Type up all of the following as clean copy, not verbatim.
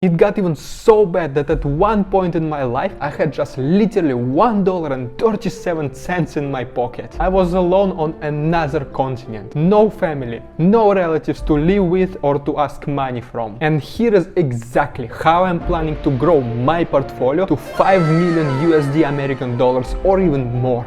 It got even so bad that at one point in my life I had just literally $1.37 in my pocket. I was alone on another continent. No family, no relatives to live with or to ask money from. And here is exactly how I'm planning to grow my portfolio to 5 million USD American dollars or even more.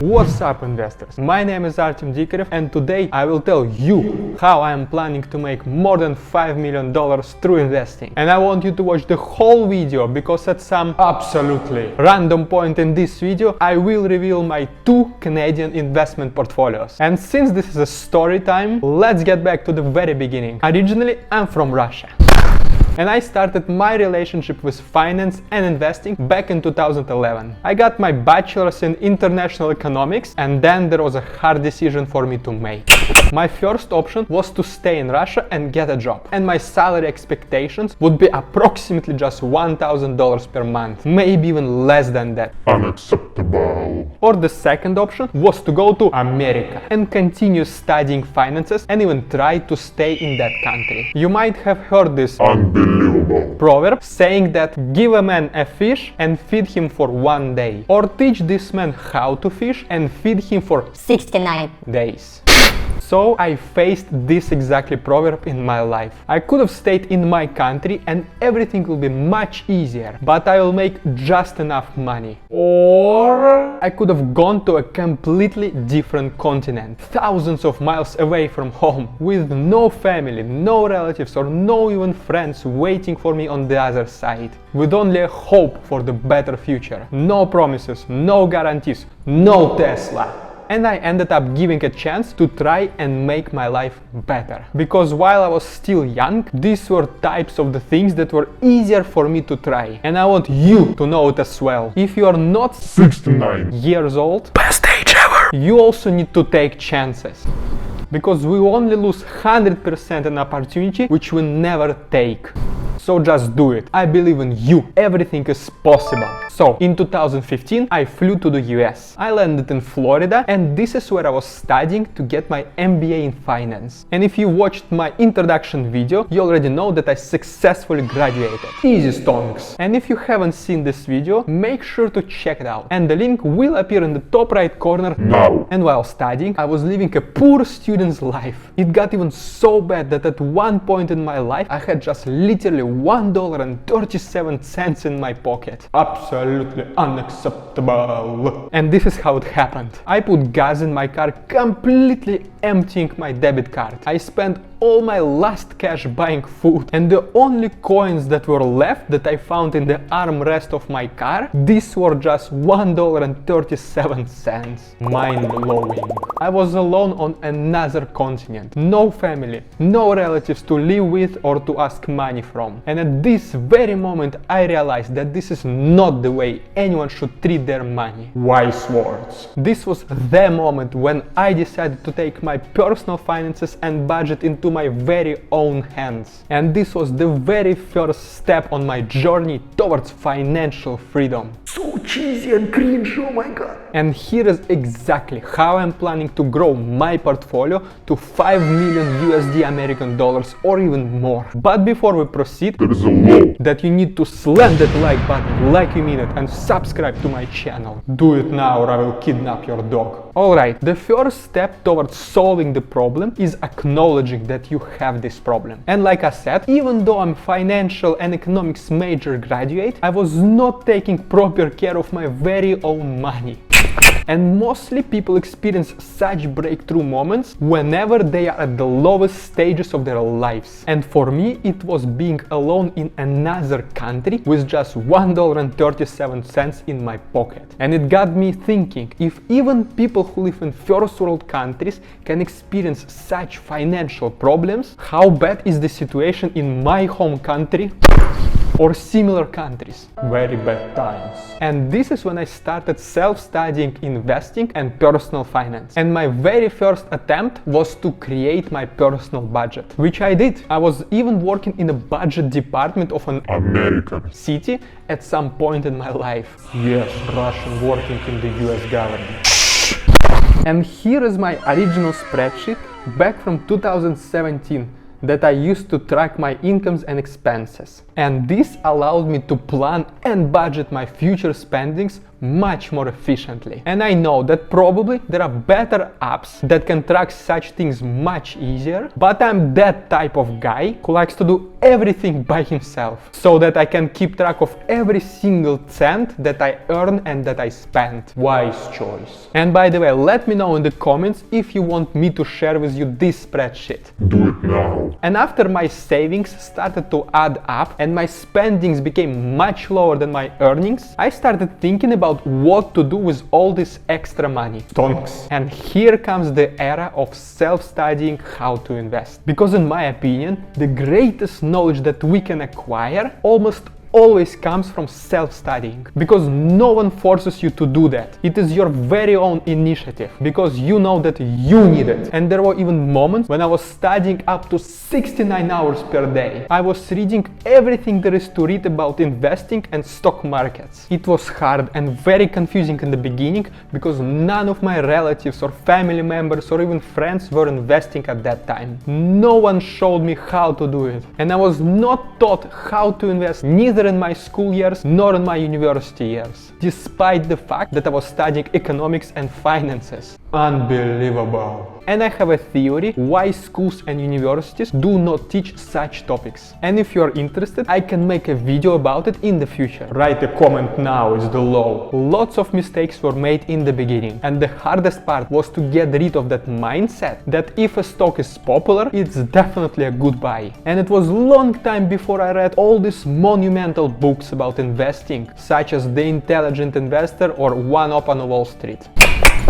What's up, investors? My name is Artem Dikarev, and today I will tell you how I am planning to make more than $5 million through investing. And I want you to watch the whole video because at some absolutely random point in this video I will reveal my 2 Canadian investment portfolios. And since this is a story time, let's get back to the very beginning. Originally, I'm from Russia. And I started my relationship with finance and investing back in 2011. I got my bachelor's in international economics, and then there was a hard decision for me to make. My first option was to stay in Russia and get a job, and my salary expectations would be approximately just $1,000 per month, maybe even less than that. Unacceptable. Or the second option was to go to America and continue studying finances and even try to stay in that country. You might have heard this Unbelievable proverb saying that give a man a fish and feed him for 1 day, or teach this man how to fish and feed him for 69 days. So I faced this exactly proverb in my life. I could have stayed in my country and everything will be much easier, but I will make just enough money. Or I could have gone to a completely different continent, thousands of miles away from home, with no family, no relatives or no even friends waiting for me on the other side, with only a hope for the better future. No promises, no guarantees, no Tesla. And I ended up giving a chance to try and make my life better. Because while I was still young, these were types of the things that were easier for me to try. And I want you to know it as well. If you are not 69 years old, best age ever, you also need to take chances. Because we only lose 100% an opportunity which we never take. So just do it. I believe in you. Everything is possible. So in 2015 I flew to the US. I landed in Florida, and this is where I was studying to get my MBA in finance. And if you watched my introduction video, you already know that I successfully graduated. Easy stonks. And if you haven't seen this video, make sure to check it out. And the link will appear in the top right corner now. And while studying, I was living a poor student's life. It got even so bad that at one point in my life I had just literally $1.37 in my pocket. Absolutely unacceptable. And this is how it happened. I put gas in my car, completely emptying my debit card. I spent all my last cash buying food, and the only coins that were left that I found in the armrest of my car, these were just $1.37. Mind blowing. I was alone on another continent. No family, no relatives to live with or to ask money from. And at this very moment I realized that this is not the way anyone should treat their money. Wise words. This was the moment when I decided to take my personal finances and budget into my very own hands. And this was the very first step on my journey towards financial freedom. So cheesy and cringe, oh my god. And here is exactly how I'm planning to grow my portfolio to 5 million USD American dollars or even more. But before we proceed, There is a law that you need to slam that like button like you mean it and subscribe to my channel. Do it now or I will kidnap your dog. Alright, the first step towards solving the problem is acknowledging that you have this problem. And like I said, even though I'm financial and economics major graduate, I was not taking proper care of my very own money. And mostly people experience such breakthrough moments whenever they are at the lowest stages of their lives. And for me, it was being alone in another country with just $1.37 in my pocket. And it got me thinking, if even people who live in first world countries can experience such financial problems, how bad is the situation in my home country? Or similar countries. very bad times. And this is when I started self-studying investing and personal finance. And my very first attempt was to create my personal budget, which I did. I was even working in a budget department of an American city at some point in my life. Yes, Russian working in the US government. And here is my original spreadsheet back from 2017 that I used to track my incomes and expenses. And this allowed me to plan and budget my future spendings much more efficiently. And I know that probably there are better apps that can track such things much easier, but I'm that type of guy who likes to do everything by himself, so that I can keep track of every single cent that I earn and that I spend. Wise choice. And by the way, let me know in the comments if you want me to share with you this spreadsheet. Do it now. And after my savings started to add up and my spendings became much lower than my earnings, I started thinking about what to do with all this extra money. Tonks. And here comes the era of self-studying how to invest. Because in my opinion, the greatest knowledge that we can acquire almost always comes from self-studying, because no one forces you to do that. It is your very own initiative, because you know that you need it. And there were even moments when I was studying up to 69 hours per day. I was reading everything there is to read about investing and stock markets. It was hard and very confusing in the beginning, because none of my relatives or family members or even friends were investing at that time. No one showed me how to do it. And I was not taught how to invest, neither in my school years nor in my university years, despite the fact that I was studying economics and finances. Unbelievable. And I have a theory why schools and universities do not teach such topics. And if you are interested, I can make a video about it in the future. Write a comment now is the law. Lots of mistakes were made in the beginning, and the hardest part was to get rid of that mindset that if a stock is popular, it's definitely a good buy. And it was a long time before I read all these monumental books about investing, such as The Intelligent Investor or One Up on Wall Street.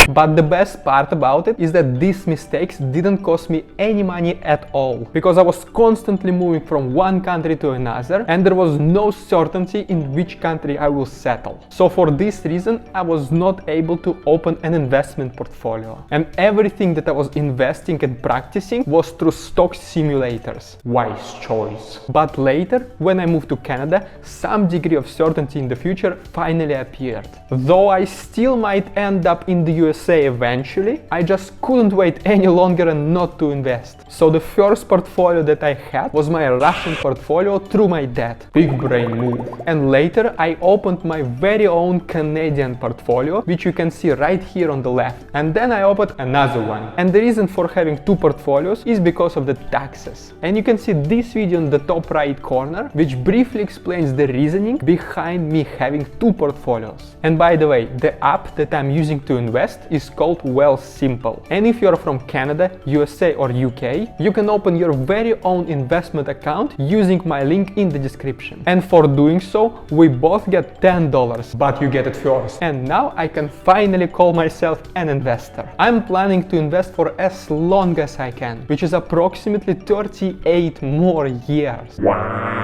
But the best part about it is that these mistakes didn't cost me any money at all, because I was constantly moving from one country to another and there was no certainty in which country I will settle. So for this reason, I was not able to open an investment portfolio. And everything that I was investing and practicing was through stock simulators. Wise choice. But later, when I moved to Canada, some degree of certainty in the future finally appeared. Though I still might end up in the USA eventually, I just couldn't wait any longer and not to invest. So the first portfolio that I had was my Russian portfolio through my dad. Big brain move. And later I opened my very own Canadian portfolio, which you can see right here on the left. And then I opened another one. And the reason for having two portfolios is because of the taxes. And you can see this video in the top right corner, which briefly explains the reasoning behind me having two portfolios. And by the way, the app that I'm using to invest is called Simple. And if you're from Canada, USA or UK, you can open your very own investment account using my link in the description. And for doing so, we both get $10. But you get it first. And now I can finally call myself an investor. I'm planning to invest for as long as I can, which is approximately 38 more years. Wow.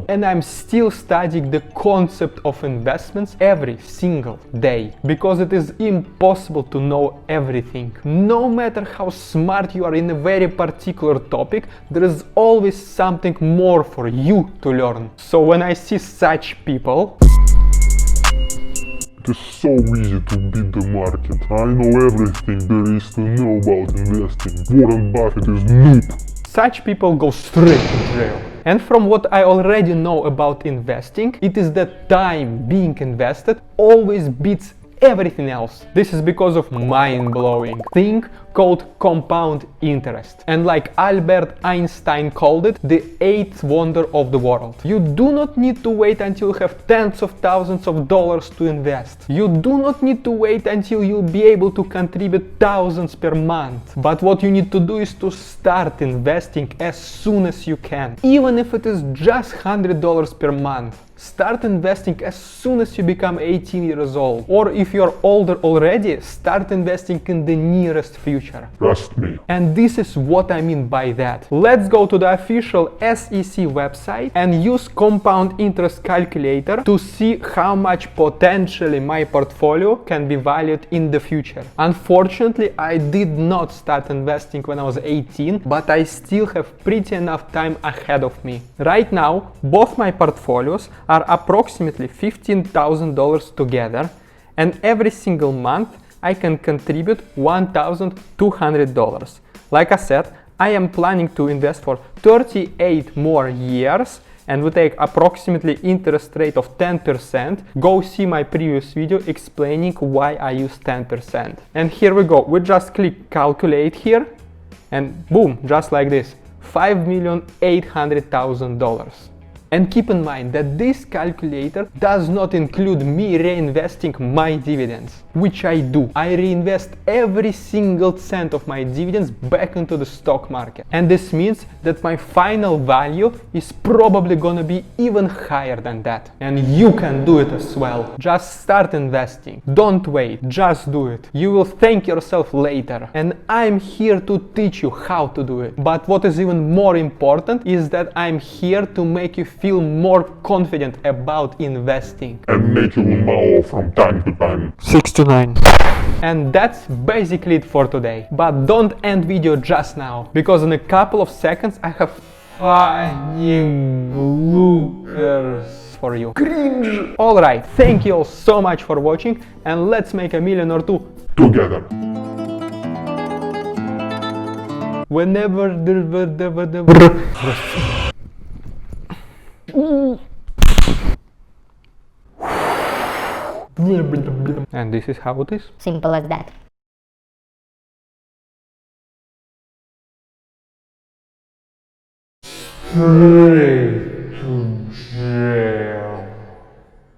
And I'm still studying the concept of investments every single day, because it is impossible to know everything. No matter how smart you are in a very particular topic, there is always something more for you to learn. So when I see such people, it is so easy to beat the market. I know everything there is to know about investing. Warren Buffett is noob. such people go straight to jail. And from what I already know about investing, it is that time being invested always beats everything else. This is because of mind-blowing thing called compound interest. And like Albert Einstein called it, the eighth wonder of the world. You do not need to wait until you have tens of thousands of dollars to invest. You do not need to wait until you'll be able to contribute thousands per month. But what you need to do is to start investing as soon as you can. Even if it is just $100 per month. Start investing as soon as you become 18 years old. Or if you're older already, start investing in the nearest future. Trust me. And this is what I mean by that. Let's go to the official SEC website and use compound interest calculator to see how much potentially my portfolio can be valued in the future. Unfortunately, I did not start investing when I was 18, but I still have pretty enough time ahead of me. Right now, both my portfolios are approximately $15,000 together, and every single month I can contribute $1,200. Like I said, I am planning to invest for 38 more years and we take approximately interest rate of 10%. Go see my previous video explaining why I use 10%. And here we go. We just click calculate here and boom, just like this, $5,800,000. And keep in mind that this calculator does not include me reinvesting my dividends, which I do. I reinvest every single cent of my dividends back into the stock market. And this means that my final value is probably gonna be even higher than that. And you can do it as well. Just start investing. Don't wait, just do it. You will thank yourself later. And I'm here to teach you how to do it. But what is even more important is that I'm here to make you feel more confident about investing. And make you more from time to time. 69. And that's basically it for today. But don't end video just now, because in a couple of seconds I have funny bloopers for you. Cringe! Alright, thank you all so much for watching and let's make a million or two Together. whenever and this is how it is. Simple as that.